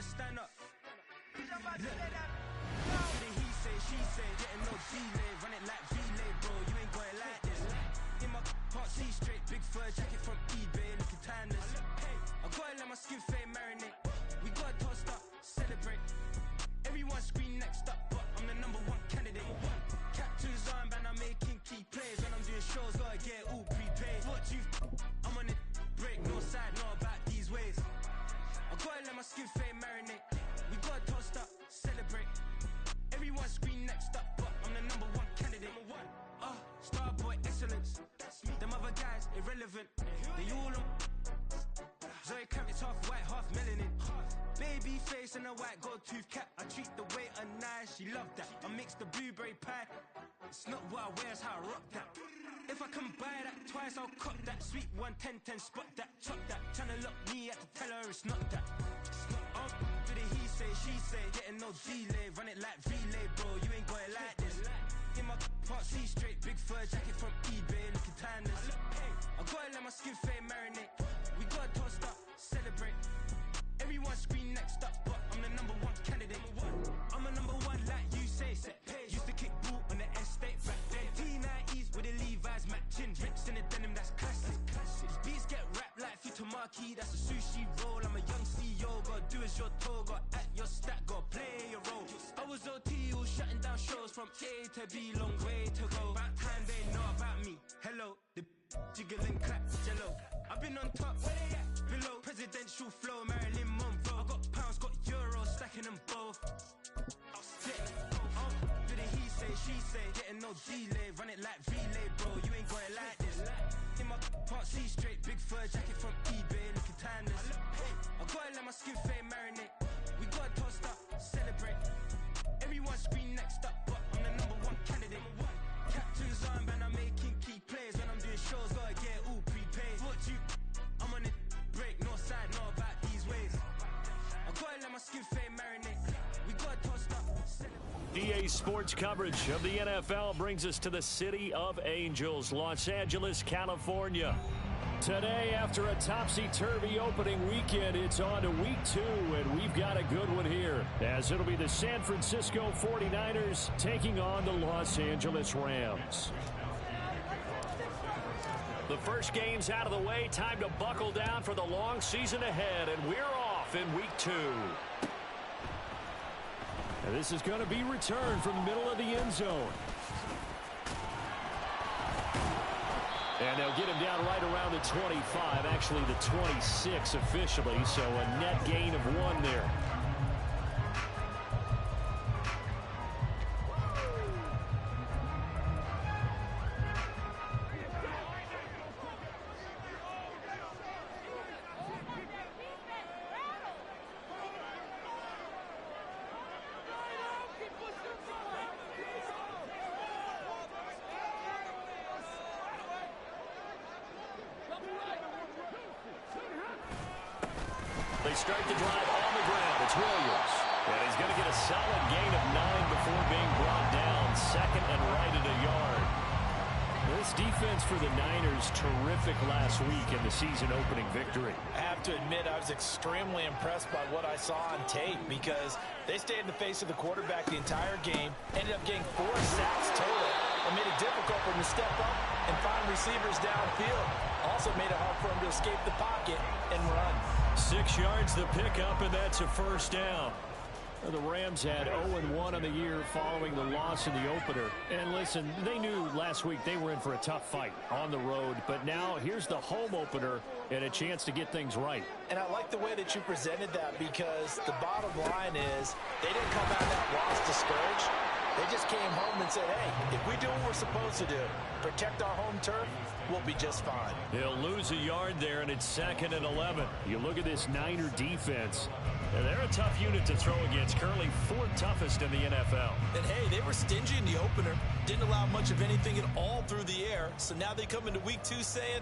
wanna stand up. Look. He say, she say, getting no delay. Run it like relay, bro. You ain't going like this. In my can't see straight. Big fur jacket from eBay, looking timeless. I gotta let my skin fade marinate. We gotta toast up, celebrate. Everyone scream next up, but I'm the #1 candidate. Captain's armband, I'm making key plays. When I'm doing shows, gotta get all prepaid. What you? I'm on it, break, no side, know about these ways. I gotta let my skin fade marinate. We gotta toast up, celebrate. Everyone scream next up, but I'm the #1 candidate. Starboy excellence. Them other guys irrelevant. They all on. Zoe Kravitz half white, half melanin. Baby face and a white gold tooth cap. I treat the waiter nice, she love that. I mix the blueberry pie. It's not what I wear, it's how I rock that. If I can buy that twice, I'll cop that. Sweet 110, spot that, chop that. Tryna lock me, I have to tell her it's not that. To the he say, she say, getting no delay. Run it like relay, bro, you ain't going like this. In my can't see straight, big fur jacket from eBay, looking timeless. I gotta let my skin fade marinate. We gotta toast up, celebrate. Everyone scream next up, but I'm the #1 candidate. I'm a #1 like you say, set page. Used to kick ball on the estate back then. T90s with the Levi's matching. Rips in the denim, that's classic. These beats get wrapped like Futamaki, that's a sushi roll. I'm a young CEO, gotta do as you're told. Gotta act your stat, gotta play your role. I was OT, all shutting down shows from A to B, long way to go. About time they know about me. Hello, the jiggle and clap, jello. I've been on top, where they at? Below, presidential flow, Marilyn Monroe. I got pounds, got euros, stacking them both. I'll stick. Do the he say, she say, getting no delay. Run it like relay, bro, you ain't going like this. In my can't see straight, big fur jacket from eBay, looking timeless. I gotta let my skin fade marinate. We gotta toast up, celebrate. Everyone scream next up, but I'm the #1 candidate. Captain's armband, I'm making key plays. When I'm doing shows, gotta get all prepaid. What you? I'm on it, break, no side, know about these ways. I gotta let my skin fade marinate. We gotta toast up, celebrate. EA Sports coverage of the NFL brings us to the City of Angels, Los Angeles, California. Today, after a topsy-turvy opening weekend, it's on to week 2, and we've got a good one here, as it'll be the San Francisco 49ers taking on the Los Angeles Rams. The first game's out of the way. Time to buckle down for the long season ahead, and we're off in week 2. And this is going to be returned from the middle of the end zone. And they'll get him down right around the 25, actually the 26 officially, so a net gain of 1 there. They start the drive on the ground. It's Williams. And he's going to get a solid gain of 9 before being brought down. 2nd and right at a yard. This defense for the Niners, terrific last week in the season-opening victory. I have to admit, I was extremely impressed by what I saw on tape because they stayed in the face of the quarterback the entire game, ended up getting 4 sacks total, and made it difficult for him to step up and find receivers downfield. Also made it hard for him to escape the pocket and run. 6 yards the pickup, and that's a first down. The Rams had 0-1 on the year following the loss in the opener. And listen, they knew last week they were in for a tough fight on the road. But now here's the home opener and a chance to get things right. And I like the way that you presented that because the bottom line is they didn't come out of that loss discouraged. They just came home and said, hey, if we do what we're supposed to do, protect our home turf, we'll be just fine. They'll lose a yard there, and it's 2nd and 11. You look at this Niner defense, and they're a tough unit to throw against, currently 4th toughest in the NFL. And, hey, they were stingy in the opener, didn't allow much of anything at all through the air, so now they come into week 2 saying,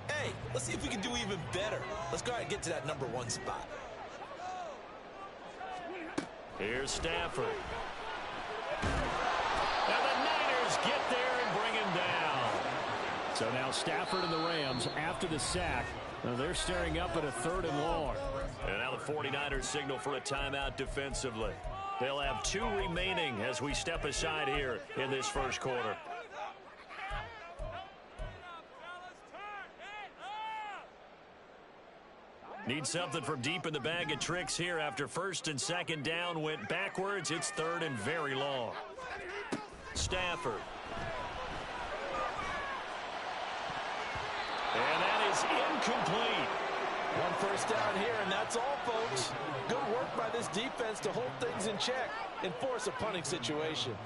hey, let's see if we can do even better. Let's go ahead and get to that #1 spot. Here's Stafford. And the Niners get there and bring him down. So now Stafford and the Rams, after the sack, Now they're staring up at a 3rd and long. And now the 49ers signal for a timeout defensively. They'll have 2 remaining as we step aside here in this first quarter. Need something from deep in the bag of tricks here after 1st and 2nd down went backwards. It's 3rd and very long. Stafford. And that is incomplete. 1 first down here, and that's all, folks. Good work by this defense to hold things in check and force a punting situation.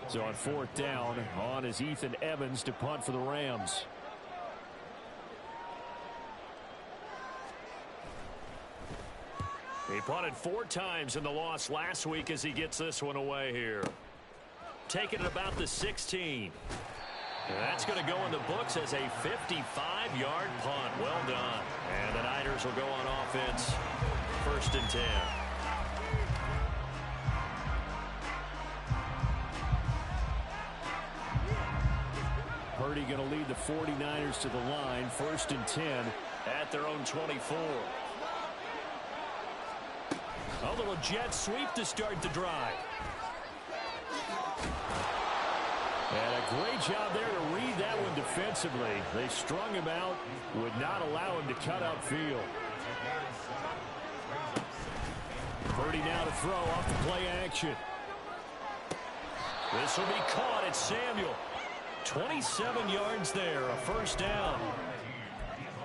So on 4th down, on is Ethan Evans to punt for the Rams. He punted 4 times in the loss last week as he gets this one away here. Taking it about the 16. And that's going to go in the books as a 55-yard punt. Well done. And the Niners will go on offense. 1st and 10. Purdy going to lead the 49ers to the line. 1st and 10 at their own 24. A little jet sweep to start the drive. And a great job there to read that one defensively. They strung him out, would not allow him to cut upfield. Purdy now to throw off the play action. This will be caught at Samuel. 27 yards there, a 1st down.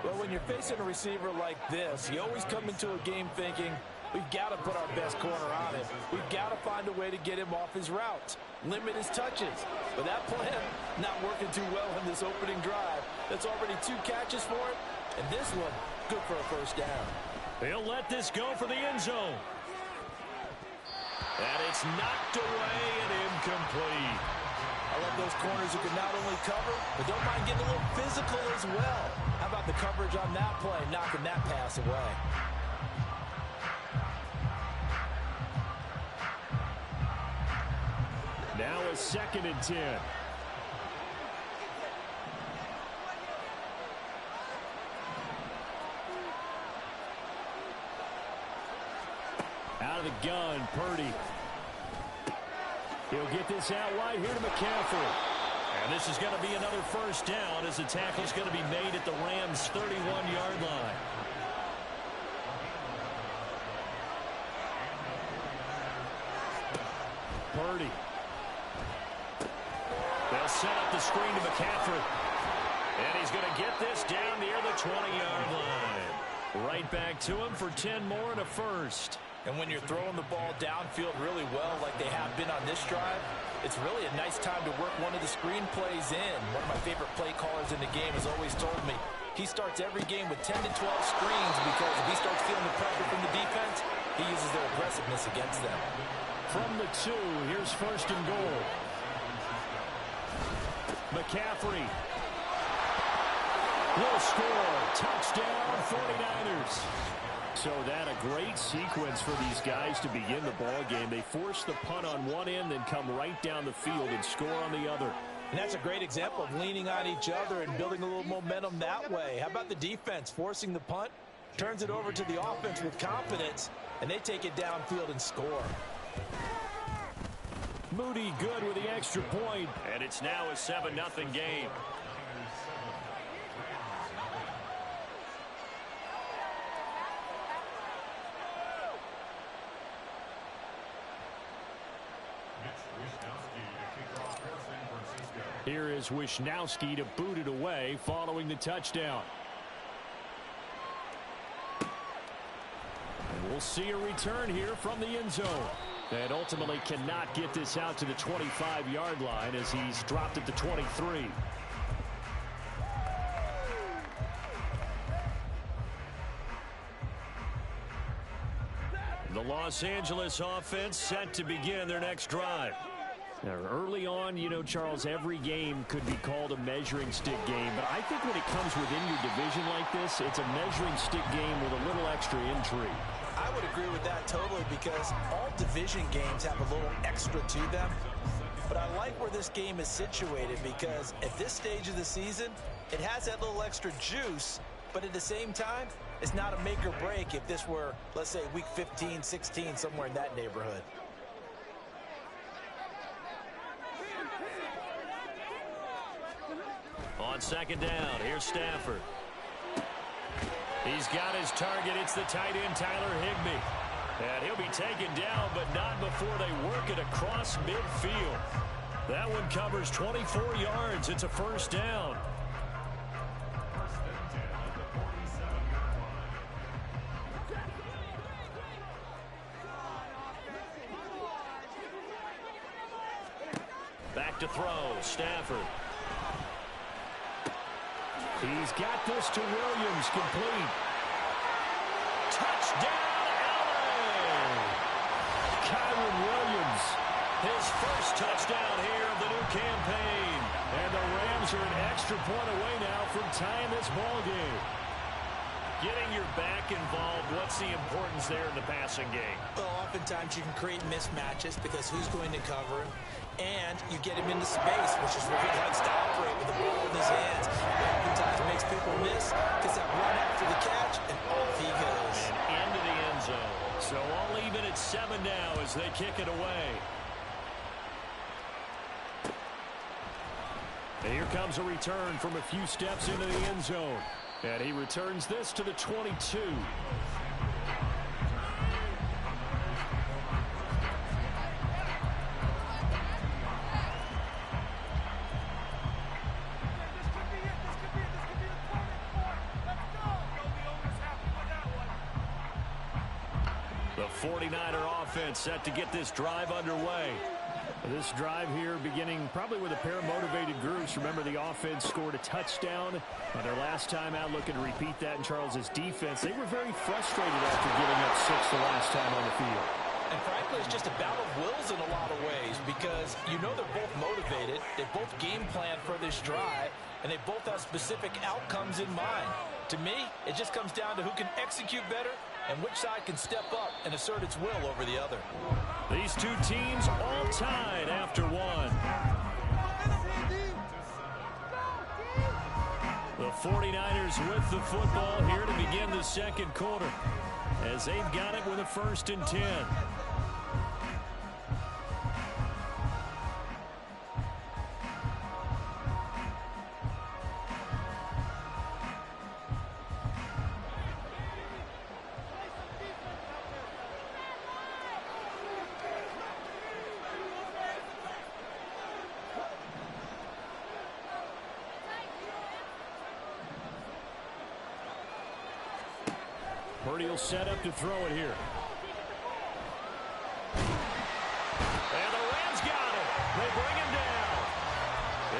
Well, when you're facing a receiver like this, you always come into a game thinking, we've got to put our best corner on him. We've got to find a way to get him off his routes, limit his touches. But that plan not working too well in this opening drive. That's already 2 catches for him, and this one, good for a 1st down. They'll let this go for the end zone. And it's knocked away and incomplete. I love those corners who can not only cover, but don't mind getting a little physical as well. How about the coverage on that play, knocking that pass away? Now a 2nd and 10. Out of the gun, Purdy. He'll get this out wide here to McCaffrey. And this is going to be another 1st down as the tackle's going to be made at the Rams' 31-yard line. Purdy. They'll set up the screen to McCaffrey. And he's going to get this down near the 20-yard line. Right back to him for 10 more and a 1st. And when you're throwing the ball downfield really well like they have been on this drive, it's really a nice time to work one of the screen plays in. One of my favorite play callers in the game has always told me he starts every game with 10 to 12 screens because if he starts feeling the pressure from the defense, he uses their aggressiveness against them. From the 2, here's 1st and goal. McCaffrey will score. Touchdown, 49ers. So that a great sequence for these guys to begin the ball game. They force the punt on one end, then come right down the field and score on the other. And that's a great example of leaning on each other and building a little momentum that way. How about the defense forcing the punt, turns it over to the offense with confidence, and they take it downfield and score. Moody good with the extra point, and it's now a 7-0 game. Here is Wisnowski to boot it away following the touchdown. And we'll see a return here from the end zone. And ultimately cannot get this out to the 25-yard line as he's dropped at the 23. The Los Angeles offense set to begin their next drive. Now, early on, you know, Charles, every game could be called a measuring stick game. But I think when it comes within your division like this, it's a measuring stick game with a little extra intrigue. I would agree with that totally because all division games have a little extra to them. But I like where this game is situated because at this stage of the season, it has that little extra juice But at the same time, it's not a make or break if this were, let's say, week 15, 16, somewhere in that neighborhood. On second down, here's Stafford. He's got his target. It's the tight end, Tyler Higbee. And he'll be taken down, but not before they work it across midfield. That one covers 24 yards. It's a first down. Back to throw, Stafford. He's got this to Williams, complete. Touchdown, LA! Kyron Williams, his first touchdown here of the new campaign. And the Rams are an extra point away now from tying this ball game. Getting your back involved, what's the importance there in the passing game? Well, oftentimes you can create mismatches because who's going to cover him? And you get him into space, which is where he likes to operate with the ball in his hands. Oftentimes makes people miss, gets that run after the catch, and off he goes. And into the end zone. So all even at 7 now as they kick it away. And here comes a return from a few steps into the end zone. And he returns this to the 22. The 49er offense set to get this drive underway. This drive here beginning probably with a pair of motivated groups. Remember, the offense scored a touchdown on their last time out, looking to repeat that in Charles's defense. They were very frustrated after giving up 6 the last time on the field. And frankly, it's just a battle of wills in a lot of ways because you know they're both motivated. They both game plan for this drive, and they both have specific outcomes in mind. To me, it just comes down to who can execute better and which side can step up and assert its will over the other. These two teams all tied after one. The 49ers with the football here to begin the second quarter as they've got it with a 1st and 10. Purdy will set up to throw it here. And the Rams got it. They bring him down.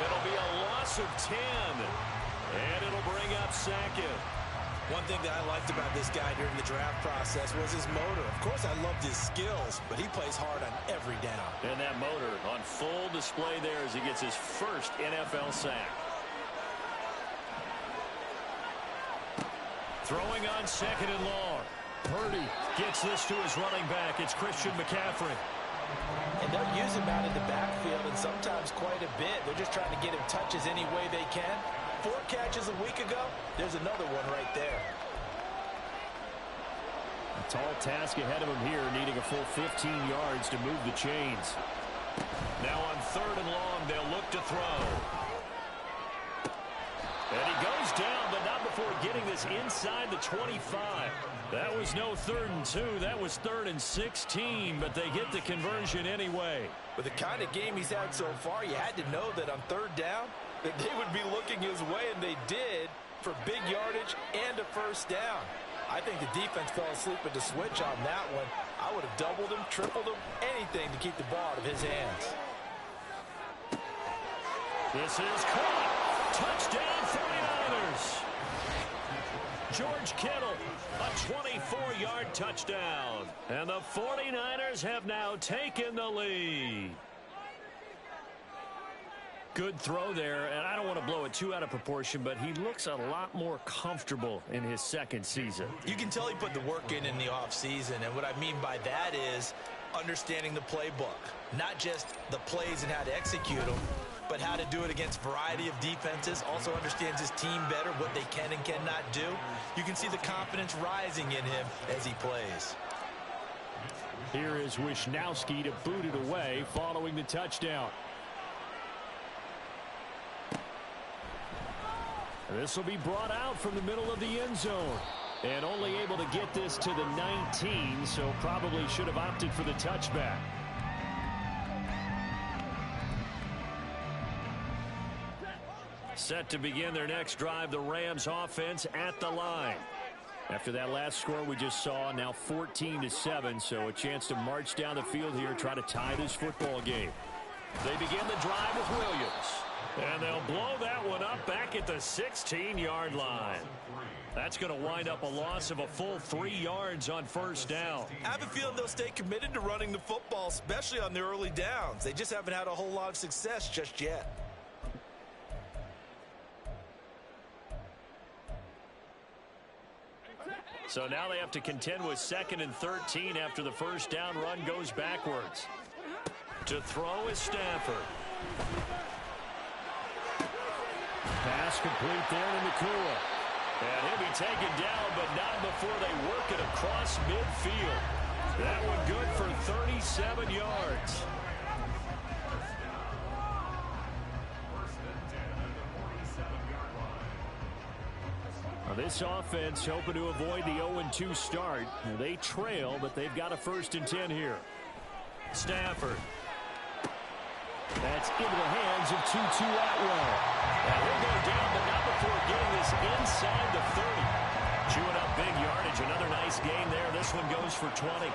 It'll be a loss of 10. And it'll bring up Sackett. One thing that I liked about this guy during the draft process was his motor. Of course, I loved his skills, but he plays hard on every down. And that motor on full display there as he gets his first NFL sack. Throwing on 2nd and long. Purdy gets this to his running back. It's Christian McCaffrey. And they'll use him out in the backfield, and sometimes quite a bit. They're just trying to get him touches any way they can. 4 catches a week ago. There's another one right there. A tall task ahead of him here, needing a full 15 yards to move the chains. Now on 3rd and long, they'll look to throw. And he goes down, but not before getting this inside the 25. That was no 3rd and 2. That was 3rd and 16, but they get the conversion anyway. With the kind of game he's had so far, you had to know that on 3rd down, that they would be looking his way, and they did, for big yardage and a 1st down. I think the defense fell asleep at the switch on that one. I would have doubled him, tripled him, anything to keep the ball out of his hands. This is caught. Touchdown 49ers. George Kittle, a 24-yard touchdown. And the 49ers have now taken the lead. Good throw there, and I don't want to blow it too out of proportion, but he looks a lot more comfortable in his 2nd season. You can tell he put the work in the offseason, and what I mean by that is understanding the playbook. Not just the plays and how to execute them, but how to do it against a variety of defenses. Also understands his team better, what they can and cannot do. You can see the confidence rising in him as he plays. Here is Wisnowski to boot it away following the touchdown. This will be brought out from the middle of the end zone. And only able to get this to the 19, so probably should have opted for the touchback. Set to begin their next drive, the Rams offense at the line. After that last score we just saw, now 14-7, so a chance to march down the field here, try to tie this football game. They begin the drive with Williams. And they'll blow that one up back at the 16-yard line. That's going to wind up a loss of a full 3 yards on first down. I have a feeling they'll stay committed to running the football, especially on the early downs. They just haven't had a whole lot of success just yet. So now they have to contend with 2nd and 13 after the first down run goes backwards. To throw is Stafford. Pass complete there to Nakua. And he'll be taken down, but not before they work it across midfield. That one good for 37 yards. Now this offense hoping to avoid the 0-2 start. They trail, but they've got a 1st and 10 here. Stafford. That's into the hands of Tutu Atwell. And he'll go down, but not before getting this inside the 30. Chewing up big yardage. Another nice gain there. This one goes for 20.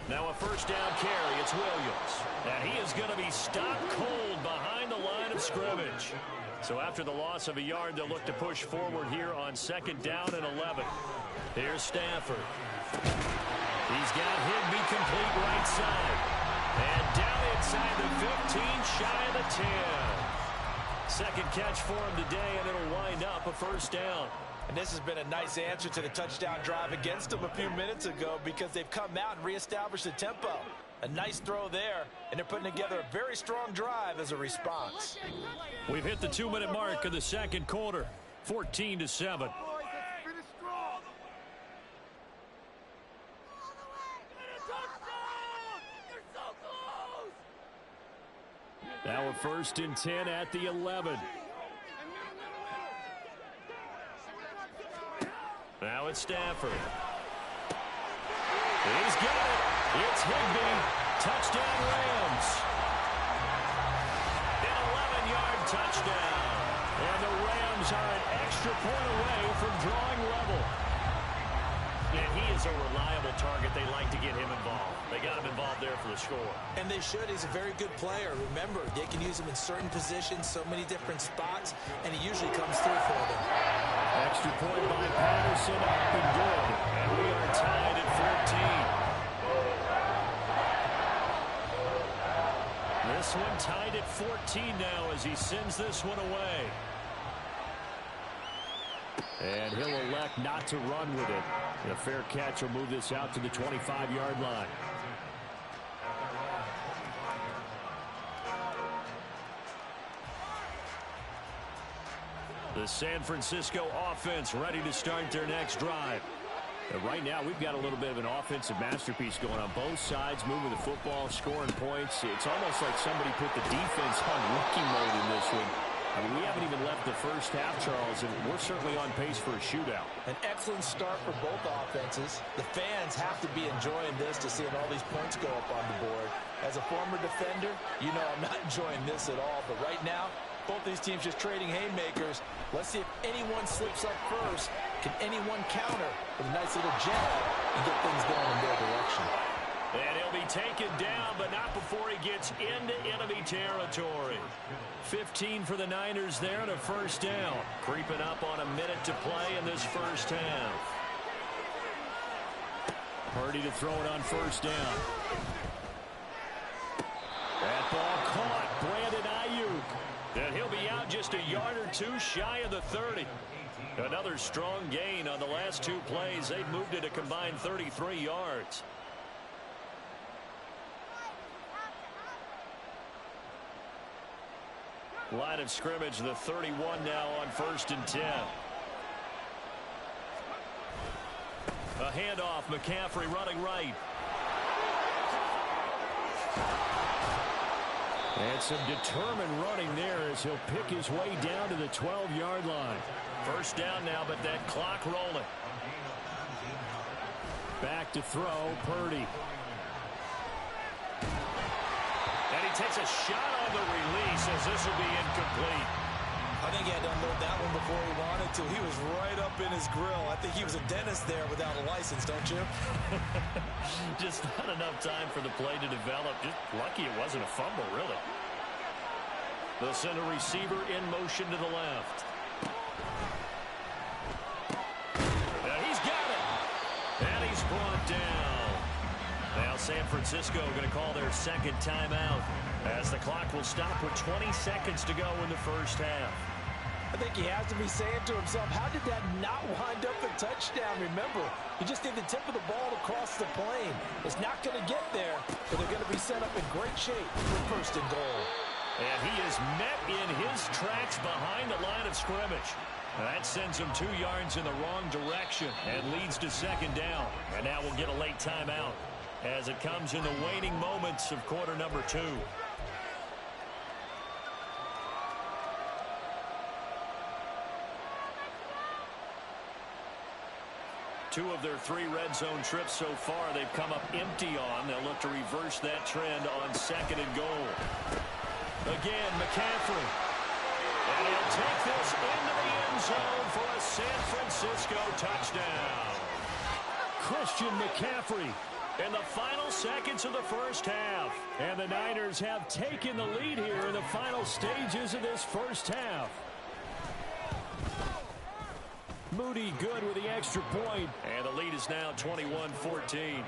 Now a first down carry. It's Williams. And he is going to be stopped cold behind the line of scrimmage. So after the loss of a yard, they'll look to push forward here on 2nd down and 11. Here's Stafford. He's got Higbee complete right side. And down inside the 15, shy of the 10. 2nd catch for him today, and it'll wind up a first down. And this has been a nice answer to the touchdown drive against them a few minutes ago because they've come out and reestablished the tempo. A nice throw there, and they're putting together a very strong drive as a response. We've hit the 2-minute mark of the 2nd quarter, 14-7. Now a 1st and 10 at the 11. Now it's Stafford. He's got it. It's Higbee. Touchdown Rams. An 11-yard touchdown. And the Rams are an extra point away from drawing level. And he is a reliable target. They like to get him involved. They got him involved there for the score. And they should. He's a very good player. Remember, they can use him in certain positions, so many different spots, and he usually comes through for them. Extra point by Patterson, up and good. And we are tied at 14. This one tied at 14 now as he sends this one away. And he'll elect not to run with it. A fair catch will move this out to the 25-yard line. The San Francisco offense ready to start their next drive. And right now, we've got a little bit of an offensive masterpiece going on both sides, moving the football, scoring points. It's almost like somebody put the defense on rookie mode in this one. I mean, we haven't even left the first half, Charles, and we're certainly on pace for a shootout. An excellent start for both offenses. The fans have to be enjoying this to seeing all these points go up on the board. As a former defender, you know I'm not enjoying this at all. But right now, both these teams just trading haymakers. Let's see if anyone slips up first. Can anyone counter with a nice little jab and get things going in their direction? And he'll be taken down, but not before he gets into enemy territory. 15 for the Niners there and a first down. Creeping up on a minute to play in this first half. Purdy to throw it on first down. That ball caught. Brandon Ayuk. And he'll be out just a yard or 22 shy of the 30. Another strong gain on the last 2 plays. They've moved it a combined 33 yards. Line of scrimmage, the 31 now on 1st and 10. A handoff, McCaffrey running right. And some determined running there as he'll pick his way down to the 12-yard line. First down now, but that clock rolling. Back to throw, Purdy. And he takes a shot on the release as this will be incomplete. I think he had to unload that one before he wanted to. He was right up in his grill. I think he was a dentist there without a license, don't you? Just not enough time for the play to develop. Just lucky it wasn't a fumble, really. They'll send a receiver in motion to the left. And he's got it. And he's brought down. Now San Francisco going to call their second timeout as the clock will stop with 20 seconds to go in the first half. I think he has to be saying to himself, how did that not wind up a touchdown? Remember, he just did the tip of the ball across the plane. It's not going to get there, but they're going to be set up in great shape for 1st and goal. And he is met in his tracks behind the line of scrimmage. That sends him 2 yards in the wrong direction and leads to 2nd down. And now we'll get a late timeout as it comes in the waning moments of quarter number 2. Two of their 3 red zone trips so far they've come up empty on. They'll look to reverse that trend on 2nd and goal. Again, McCaffrey. And he'll take this into the end zone for a San Francisco touchdown. Christian McCaffrey in the final seconds of the first half. And the Niners have taken the lead here in the final stages of this first half. Moody good with the extra point. And the lead is now 21-14.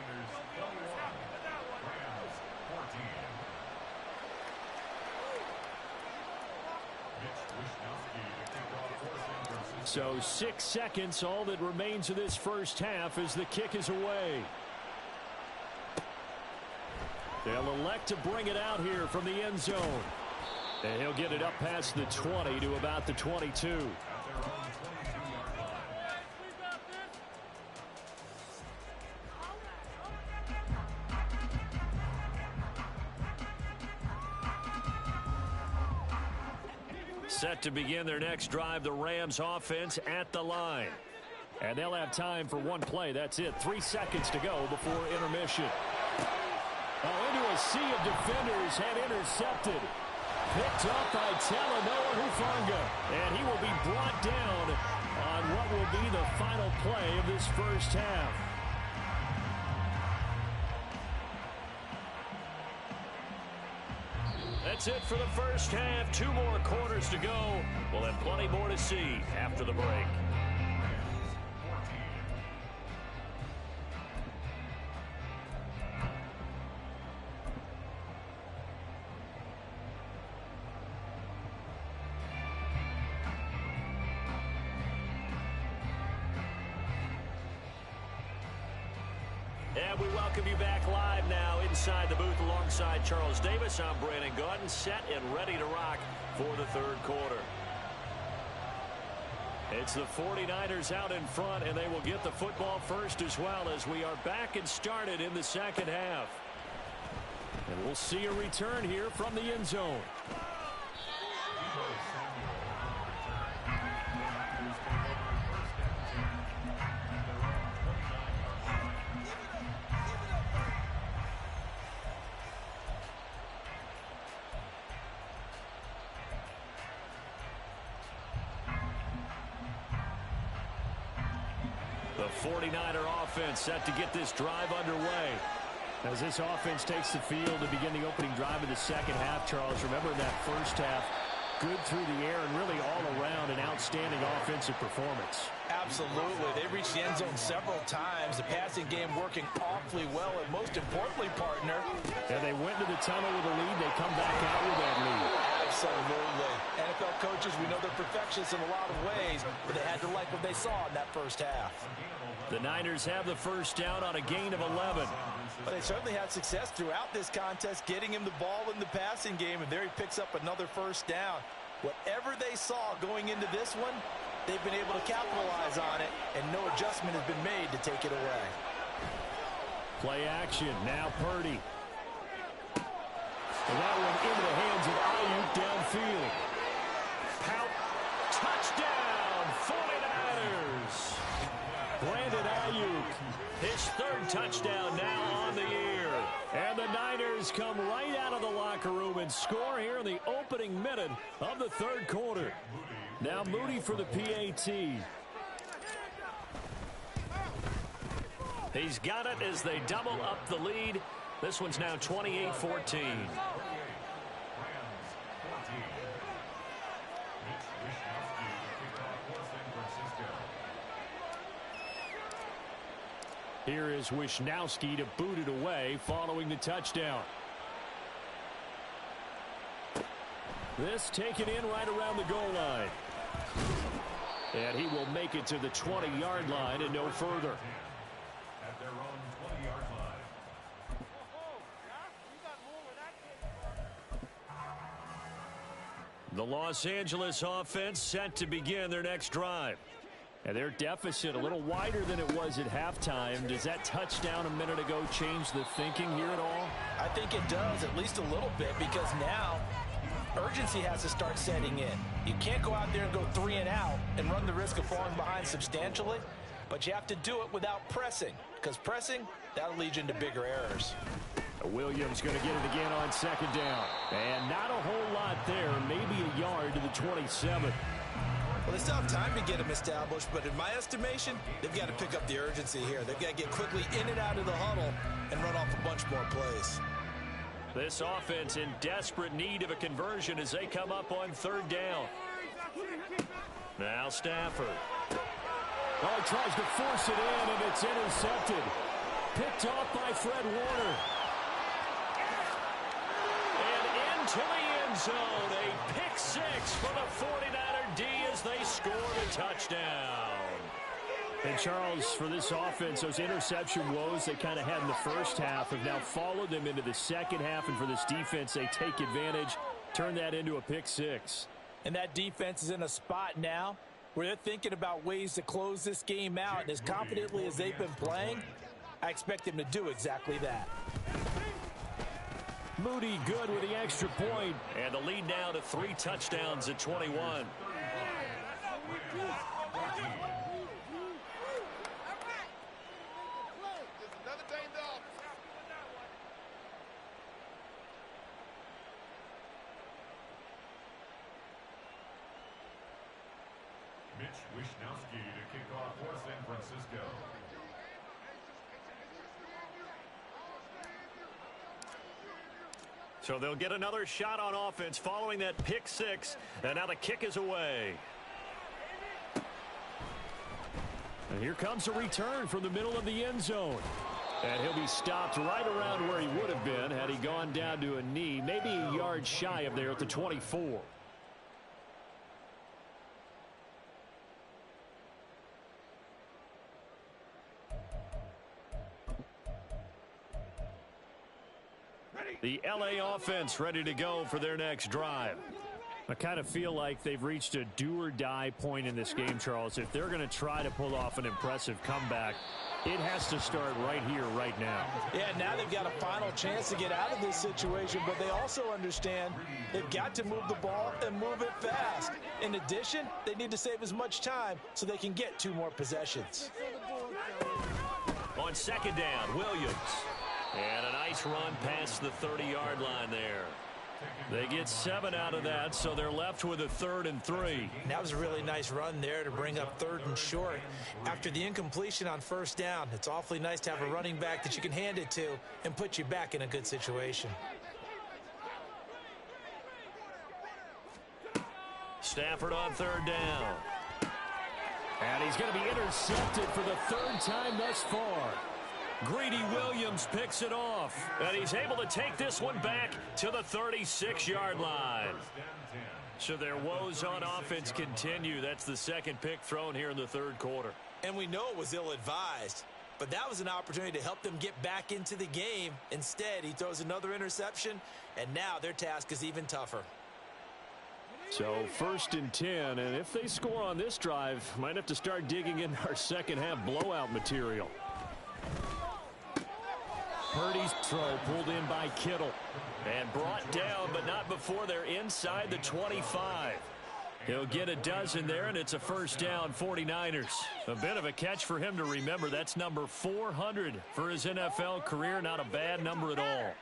So 6 seconds, all that remains of this first half as the kick is away. They'll elect to bring it out here from the end zone. And he'll get it up past the 20 to about the 22. Set to begin their next drive, the Rams offense at the line. And they'll have time for one play. That's it. 3 seconds to go before intermission. Into a sea of defenders and intercepted. Picked up by Talanoa Hufanga. And he will be brought down on what will be the final play of this first half. That's it for the first half. 2 more quarters to go. We'll have plenty more to see after the break. And we welcome you back live now inside the booth alongside Charles Davis. I'm Brandon Gaudin, set and ready to rock for the 3rd quarter. It's the 49ers out in front, and they will get the football first as well as we are back and started in the 2nd half. And we'll see a return here from the end zone. The 49er offense set to get this drive underway. As this offense takes the field to begin the opening drive of the 2nd half, Charles, remember that first half, good through the air and really all around an outstanding offensive performance. Absolutely. They reached the end zone several times. The passing game working awfully well, and most importantly, partner. And they went to the tunnel with a lead. They come back out with that lead. Absolutely. NFL coaches, we know they're perfectionists in a lot of ways, but they had to like what they saw in that first half. The Niners have the first down on a gain of 11. But they certainly had success throughout this contest, getting him the ball in the passing game, and there he picks up another first down. Whatever they saw going into this one, they've been able to capitalize on it, and no adjustment has been made to take it away. Play action. Now Purdy. And that one into the hands of Ayuk downfield. Pout. Touchdown, 49ers. Brandon Ayuk, his third touchdown now on the year. And the Niners come right out of the locker room and score here in the opening minute of the third quarter. Now Moody for the PAT. He's got it as they double up the lead. This one's now 28-14. Here is Wishnowsky to boot it away following the touchdown. This taken in right around the goal line. And he will make it to the 20-yard line and no further. At their own 20-yard line. The Los Angeles offense set to begin their next drive. And their deficit a little wider than it was at halftime. Does that touchdown a minute ago change the thinking here at all? I think it does, at least a little bit, because now urgency has to start setting in. You can't go out there and go 3 and out and run the risk of falling behind substantially, but you have to do it without pressing, because pressing, that'll lead you into bigger errors. Williams going to get it again on second down. And not a whole lot there, maybe a yard to the 27. Well, they still have time to get them established, but in my estimation, they've got to pick up the urgency here. They've got to get quickly in and out of the huddle and run off a bunch more plays. This offense in desperate need of a conversion as they come up on third down. Now Stafford. Oh, he tries to force it in, and it's intercepted. Picked off by Fred Warner. And into the end zone. A pick six for the 49er D as they score the touchdown. And Charles, for this offense, those interception woes they kind of had in the first half have now followed them into the second half. And for this defense, they take advantage, turn that into a pick six. And that defense is in a spot now where they're thinking about ways to close this game out. And as confidently as they've been playing, I expect them to do exactly that. Moody good with the extra point. And the lead now to 3 touchdowns at 21. Wishnowsky to kick off for San Francisco. So they'll get another shot on offense following that pick six. And now the kick is away. And here comes a return from the middle of the end zone. And he'll be stopped right around where he would have been had he gone down to a knee. Maybe a yard shy of there at the 24. The LA offense ready to go for their next drive. I kind of feel like they've reached a do-or-die point in this game, Charles. If they're going to try to pull off an impressive comeback, it has to start right here, right now. Yeah, now they've got a final chance to get out of this situation, but they also understand they've got to move the ball and move it fast. In addition, they need to save as much time so they can get 2 more possessions. On second down, Williams. And a nice run past the 30-yard line there. They get 7 out of that, so they're left with a 3rd and 3. That was a really nice run there to bring up 3rd and short. After the incompletion on first down, it's awfully nice to have a running back that you can hand it to and put you back in a good situation. Stafford on 3rd down. And he's going to be intercepted for the 3rd time thus far. Greedy Williams picks it off, and he's able to take this one back to the 36-yard line. So their woes on offense continue. That's the second pick thrown here in the third quarter. And we know it was ill-advised, but that was an opportunity to help them get back into the game. Instead, he throws another interception, and now their task is even tougher. So 1st and 10, and if they score on this drive, might have to start digging in our second half blowout material. Purdy's throw pulled in by Kittle and brought down, but not before they're inside the 25. He'll get a dozen there, and it's a first down, 49ers. A bit of a catch for him to remember. That's number 400 for his NFL career. Not a bad number at all.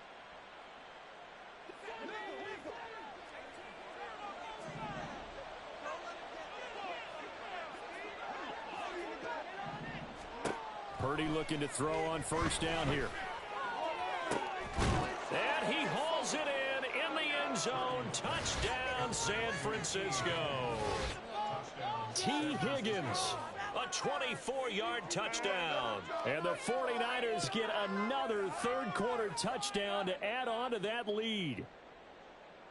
Purdy looking to throw on first down here. And he hauls it in the end zone. Touchdown, San Francisco. T. Higgins, a 24-yard touchdown. And the 49ers get another third-quarter touchdown to add on to that lead.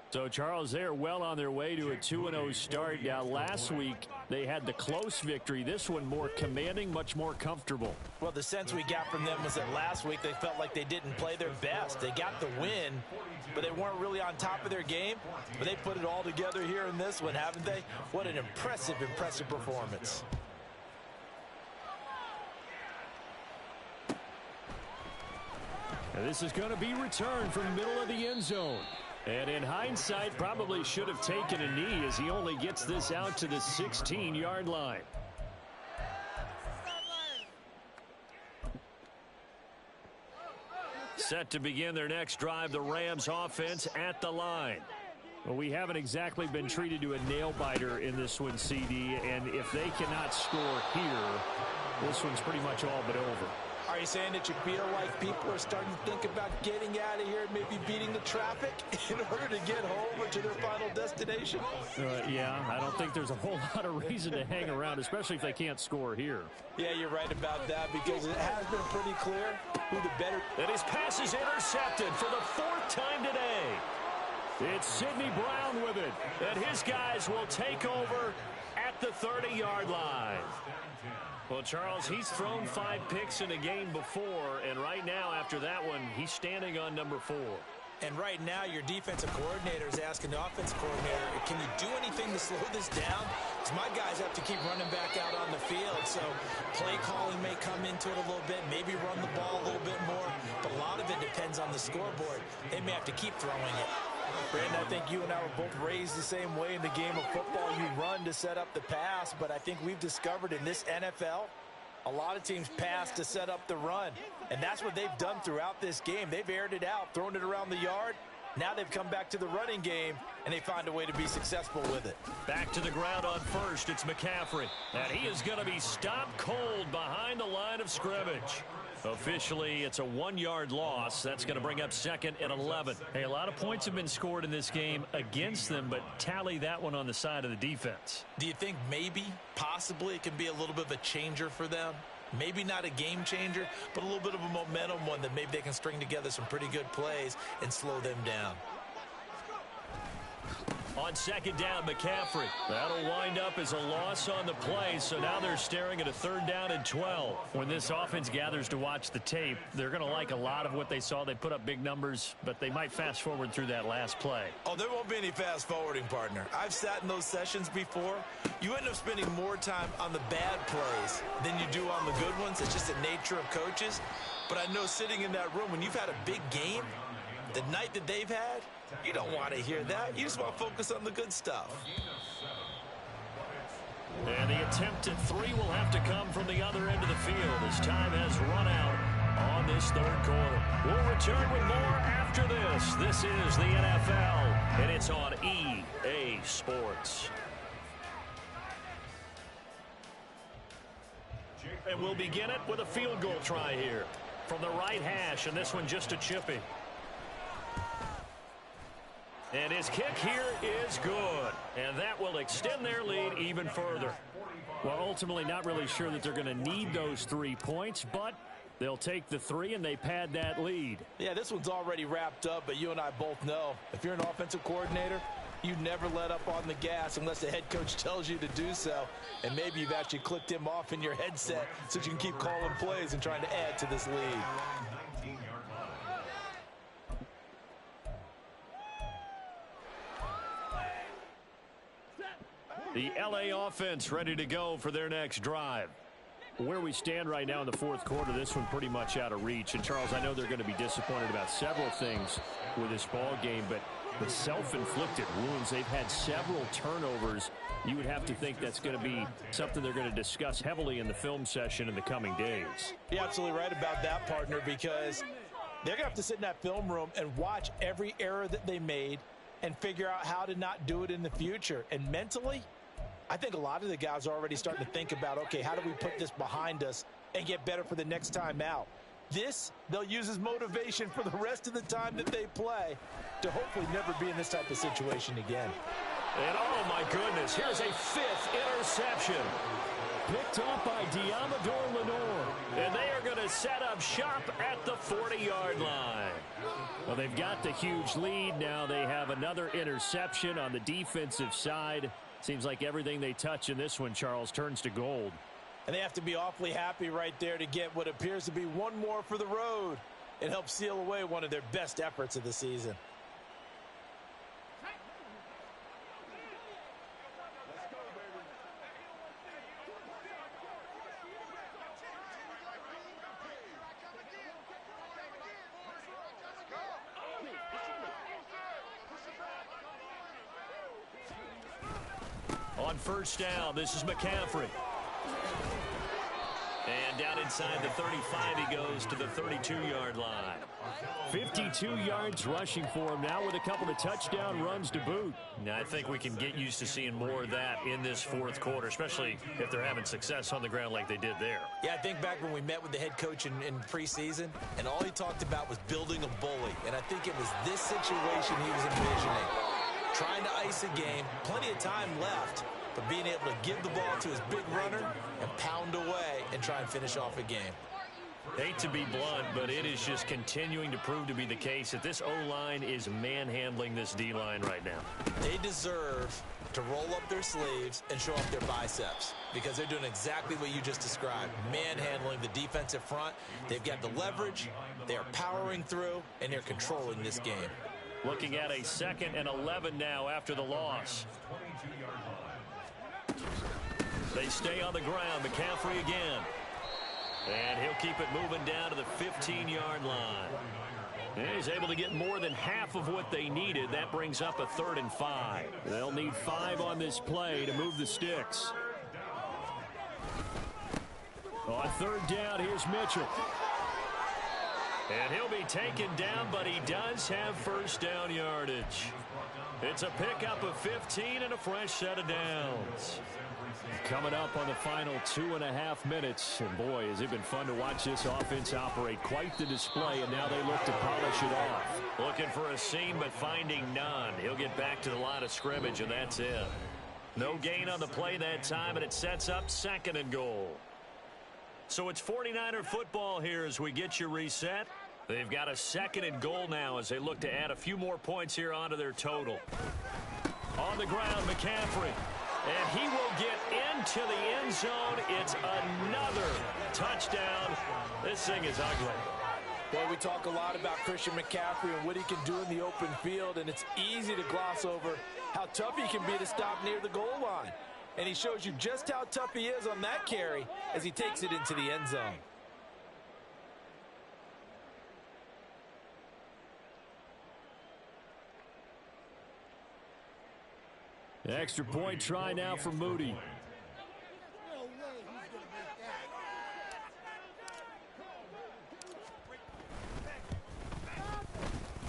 So, Charles, they are well on their way to a 2-0 start. Now, last week, they had the close victory. This one more commanding, much more comfortable. Well, the sense we got from them was that last week they felt like they didn't play their best. They got the win, but they weren't really on top of their game. But they put it all together here in this one, haven't they? What an impressive, impressive performance. And this is going to be returned from the middle of the end zone. And in hindsight, probably should have taken a knee as he only gets this out to the 16-yard line. Set to begin their next drive, the Rams offense at the line. Well, we haven't exactly been treated to a nail-biter in this one, CD, and if they cannot score here, this one's pretty much all but over. Are you saying that you feel like people are starting to think about getting out of here and maybe beating the traffic in order to get home or to their final destination? Yeah, I don't think there's a whole lot of reason to hang around, especially if they can't score here. Yeah, you're right about that because it has been pretty clear who the better. And his pass is intercepted for the 4th time today. It's Sidney Brown with it, and his guys will take over at the 30-yard line. Well, Charles, he's thrown 5 picks in a game before, and right now, after that one, he's standing on number 4. And right now, your defensive coordinator is asking the offensive coordinator, can you do anything to slow this down? Because my guys have to keep running back out on the field. So play calling may come into it a little bit, maybe run the ball a little bit more. But a lot of it depends on the scoreboard. They may have to keep throwing it. Brandon, I think you and I were both raised the same way in the game of football. You run to set up the pass, but I think we've discovered in this NFL, a lot of teams pass to set up the run. And that's what they've done throughout this game. They've aired it out, thrown it around the yard. Now they've come back to the running game, and they find a way to be successful with it. Back to the ground on first, it's McCaffrey. And he is going to be stopped cold behind the line of scrimmage. Officially, it's a 1-yard loss. That's going to bring up 2nd and 11. Hey, a lot of points have been scored in this game against them, but tally that one on the side of the defense. Do you think maybe, possibly, it can be a little bit of a changer for them? Maybe not a game changer, but a little bit of a momentum one that maybe they can string together some pretty good plays and slow them down. On 2nd down, McCaffrey. That'll wind up as a loss on the play, so now they're staring at a 3rd down and 12. When this offense gathers to watch the tape, they're going to like a lot of what they saw. They put up big numbers, but they might fast forward through that last play. Oh, there won't be any fast forwarding, partner. I've sat in those sessions before. You end up spending more time on the bad plays than you do on the good ones. It's just the nature of coaches. But I know sitting in that room, when you've had a big game, the night that they've had, you don't want to hear that. You just want to focus on the good stuff. And the attempt at 3 will have to come from the other end of the field as time has run out on this 3rd quarter. We'll return with more after this. This is the NFL, and it's on EA Sports. And we'll begin it with a field goal try here from the right hash, and this one just a chipping. And his kick here is good. And that will extend their lead even further. Well, ultimately not really sure that they're going to need those 3 points, but They'll take the 3, and they pad that lead. Yeah, this one's already wrapped up, but you and I both know if you're an offensive coordinator, you never let up on the gas unless the head coach tells you to do so. And maybe you've actually clicked him off in your headset so you can keep calling plays and trying to add to this lead. The LA offense ready to go for their next drive. Where we stand right now in the fourth quarter, this one pretty much out of reach. And, Charles, I know they're going to be disappointed about several things with this ball game, but the self-inflicted wounds, they've had several turnovers. You would have to think that's going to be something they're going to discuss heavily in the film session in the coming days. You're absolutely right about that, partner, because they're going to have to sit in that film room and watch every error that they made and figure out how to not do it in the future. And mentally, I think a lot of the guys are already starting to think about, okay, how do we put this behind us and get better for the next time out? This, they'll use as motivation for the rest of the time that they play to hopefully never be in this type of situation again. And, oh, my goodness, here's a 5th interception. Picked up by Diamador Lenore. And they are going to set up shop at the 40-yard line. Well, they've got the huge lead. Now they have another interception on the defensive side. Seems like everything they touch in this one, Charles, turns to gold. And they have to be awfully happy right there to get what appears to be one more for the road. It helps seal away one of their best efforts of the season. On first down, this is McCaffrey. And down inside the 35, he goes to the 32-yard line. 52 yards rushing for him now with a couple of touchdown runs to boot. Now, I think we can get used to seeing more of that in this fourth quarter, especially if they're having success on the ground like they did there. Yeah, I think back when we met with the head coach in preseason, and all he talked about was building a bully. And I think it was this situation he was envisioning. Trying to ice a game, plenty of time left, but being able to give the ball to his big runner and pound away and try and finish off a game. Hate to be blunt, but it is just continuing to prove to be the case that this O-line is manhandling this D-line right now. They deserve to roll up their sleeves and show off their biceps because they're doing exactly what you just described, manhandling the defensive front. They've got the leverage, they're powering through, and they're controlling this game. Looking at a 2nd and 11 now after the loss. They stay on the ground. McCaffrey again. And he'll keep it moving down to the 15-yard line. And he's able to get more than half of what they needed. That brings up a 3rd and 5. They'll need 5 on this play to move the sticks. On 3rd down, here's Mitchell. And he'll be taken down, but he does have first down yardage. It's a pickup of 15 and a fresh set of downs. Coming up on the final 2.5 minutes. And boy, has it been fun to watch this offense operate. Quite the display, and now they look to polish it off. Looking for a seam, but finding none. He'll get back to the line of scrimmage, and that's it. No gain on the play that time, and it sets up 2nd and goal. So it's 49er football here as we get you reset. They've got a 2nd and goal now as they look to add a few more points here onto their total. On the ground, McCaffrey. And he will get into the end zone. It's another touchdown. This thing is ugly. Boy, we talk a lot about Christian McCaffrey and what he can do in the open field, and it's easy to gloss over how tough he can be to stop near the goal line. And he shows you just how tough he is on that carry as he takes it into the end zone. Extra point try now for Moody.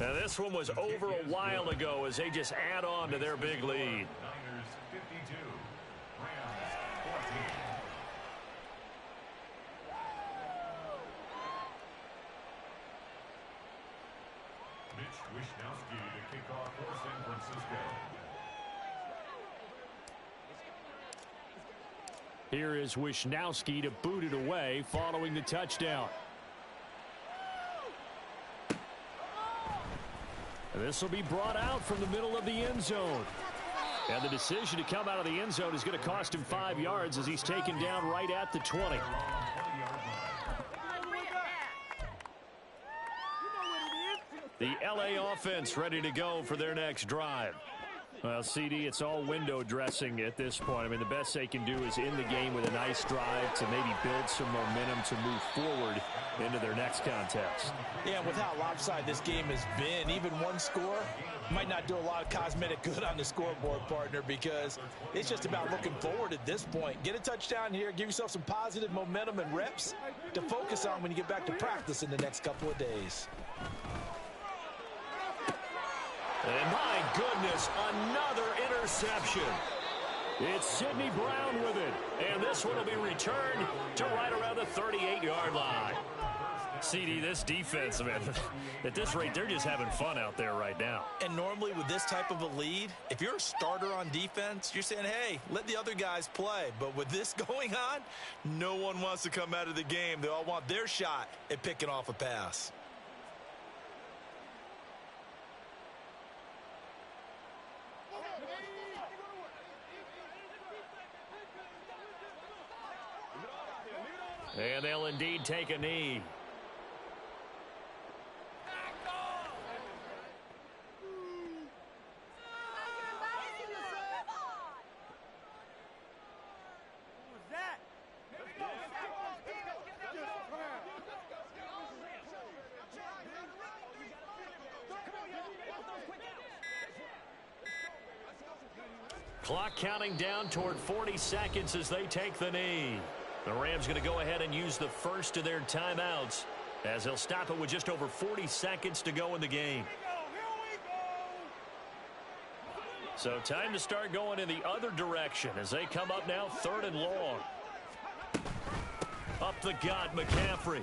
Now this one was over a while ago as they just add on to their big lead. Here is Wisnowski to boot it away following the touchdown. And this will be brought out from the middle of the end zone. And the decision to come out of the end zone is going to cost him 5 yards as he's taken down right at the 20. The LA offense ready to go for their next drive. Well, CD, it's all window dressing at this point. I mean, the best they can do is in the game with a nice drive to maybe build some momentum to move forward into their next contest. Yeah, with how lopsided this game has been, even one score might not do a lot of cosmetic good on the scoreboard, partner, because it's just about looking forward at this point. Get a touchdown here, give yourself some positive momentum and reps to focus on when you get back to practice in the next couple of days. And my goodness, another interception. It's Sidney Brown with it. And this one will be returned to right around the 38-yard line. CD, this defense, man, at this rate, they're just having fun out there right now. And normally with this type of a lead, if you're a starter on defense, you're saying, hey, let the other guys play. But with this going on, no one wants to come out of the game. They all want their shot at picking off a pass. And they'll indeed take a knee. Clock counting down toward 40 seconds as they take the knee. The Rams going to go ahead and use the first of their timeouts as they'll stop it with just over 40 seconds to go in the game. So time to start going in the other direction as they come up now 3rd and long. Up the gut, McCaffrey.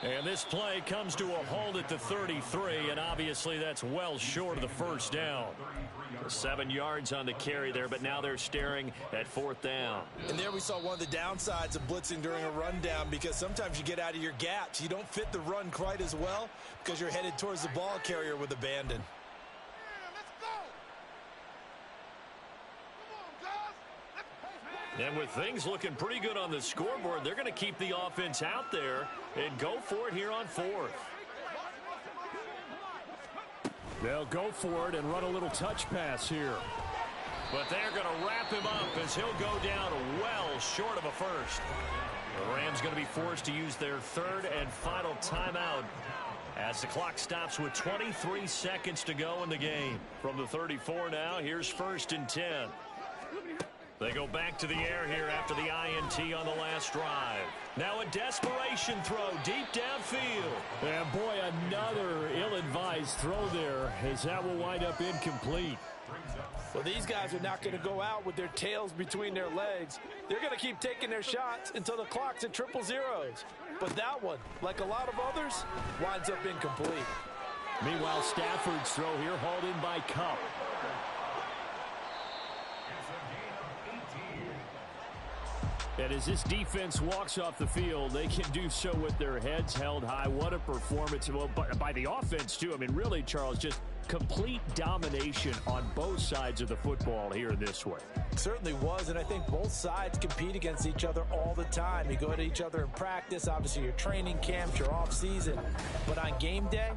And this play comes to a halt at the 33, and obviously that's well short of the first down. 7 yards on the carry there, but now they're staring at 4th down. And there we saw one of the downsides of blitzing during a rundown, because sometimes you get out of your gaps. You don't fit the run quite as well because you're headed towards the ball carrier with abandon. And with things looking pretty good on the scoreboard, they're going to keep the offense out there and go for it here on 4th. They'll go for it and run a little touch pass here. But they're going to wrap him up as he'll go down well short of a first. The Rams going to be forced to use their 3rd and final timeout as the clock stops with 23 seconds to go in the game. From the 34 now, here's 1st and 10. They go back to the air here after the INT on the last drive. Now a desperation throw deep downfield. And boy, another ill-advised throw there as that will wind up incomplete. Well, these guys are not going to go out with their tails between their legs. They're going to keep taking their shots until the clock's at 000. But that one, like a lot of others, winds up incomplete. Meanwhile, Stafford's throw here hauled in by Cup. And as this defense walks off the field, they can do so with their heads held high. What a performance. Well, by the offense, too. I mean, really, Charles, just complete domination on both sides of the football here this way. Certainly was, and I think both sides compete against each other all the time. You go at each other in practice, obviously your training camps, your off-season. But on game day,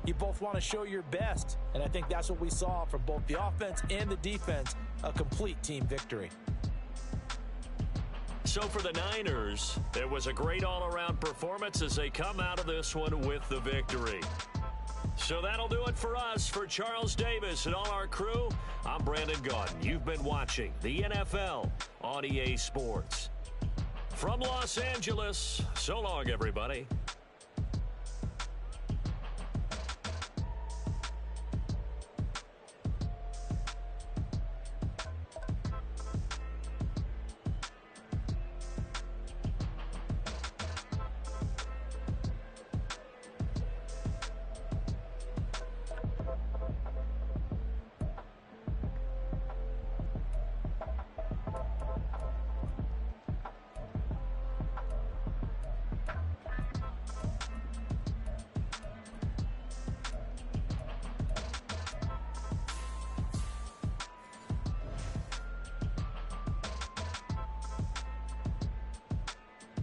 you both want to show your best. And I think that's what we saw from both the offense and the defense, a complete team victory. So for the Niners, it was a great all-around performance as they come out of this one with the victory. So that'll do it for us. For Charles Davis and all our crew, I'm Brandon Gaudin. You've been watching the NFL on EA Sports. From Los Angeles, so long, everybody.